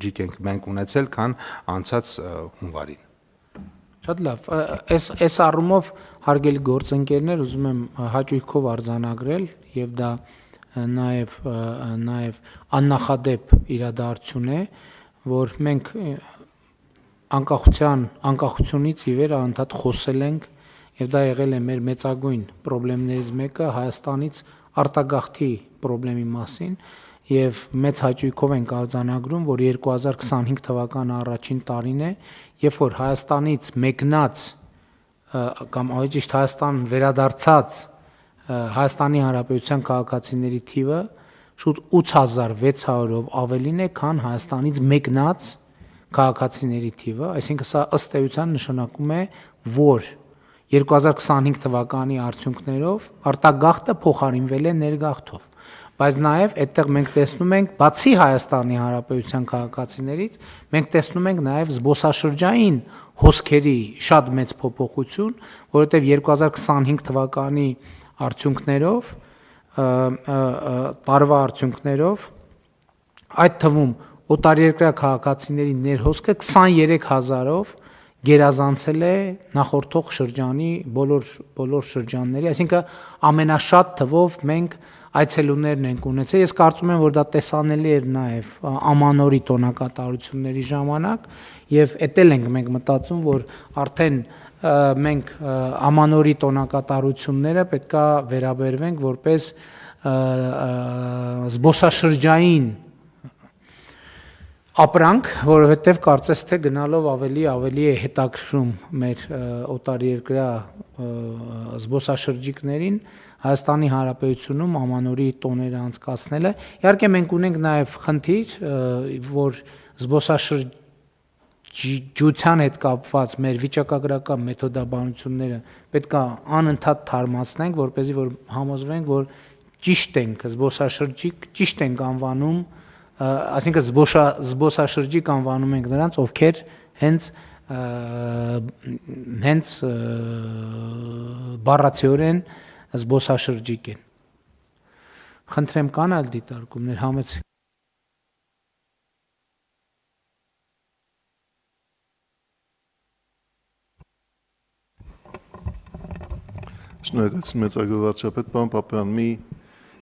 ջիկ ենք մենք ունեցել, քան անցած հունվարին։ Շատ լավ, այս առումով հարգելի գործընկերներ, ուզում եմ հաճույքով արձանագրել եւ դա նաեւ աննախադեպ իրադարձություն է, որ մենք անկախությունից ի վեր անդադ խոսել ենք եւ դա եղել է մեր մեծագույն խնդիրներից մեկը Հայաստանից արտագաղթի խնդրի մասին եւ մեծ հաճույքով ենք արձանագրում, որ 2025 թվականը առաջին տարին է, երբ որ Հայաստանից մեկնած կամ ավելի ճիշտ Հայաստան վերադարձած Հայաստանի Հանրապետության քաղաքացիների թիվը շուտ 8600-ով ավելին է, քան Հայաստանից մեկնած քաղաքացիների թիվը, այսինքն սա ըստ էության նշանակում է, որ 2025 թվականի արդյունքներով արտագաղթը փոխարինվել է ներգաղթով, բայց նաև այդտեղ մենք տեսնում ենք, բացի Հայաստանի Հանրապետության քաղաքացիներից, մենք տեսնում ենք նաև զբոսաշրջային հոսքերի շատ մեծ փոփոխություն, որովհետև 2025 թվականի արդյունքներով, տարվա արդյունքներով, այդ թվում օտարերկրյա քաղաքացիների ներհոսքը 23000-ով գերազանցել է նախորդող շրջանի բոլոր շրջանների, այսինքն ամենաշատ թվով մենք այցելուներն ենք ունեցել։ Ես կարծում եմ, որ դա տեսանելի էր նաև ամանորի տոնակատարությունների ժամանակ եւ էտել ենք մենք մտածում, որ արդեն մենք ամանորի տոնակատարությունները պետքա վերաբերվենք որպես զբոսաշրջային ապրանք, որովհետև կարծես թե գնալով ավելի է հետաքրքրում մեր օտարերկրյա զբոսաշրջիկներին Հայաստանի Հանրապետությունում ամանորի տոները անցկացնելը։ Իհարկե մենք ունենք նաև խնդիր, որ զբոսաշրջության հետ կապված մեր վիճակագրական մեթոդաբանությունները պետք է անընդհատ թարմացնենք, որպեսզի որ համոզվենք, որ ճիշտ ենք զբոսաշրջիկ, ճիշտ ենք անվանում, այսինքն զբոսաշրջիկ անվանում ենք նրանց, ովքեր հենց բառացիորեն զբոսաշրջիկ են։ Խնդրեմ կան այլ դիտարկումներ, համեցեք։ Շնորհակալություն մեծարգո վարչապետ, պարոն Պապյան, մի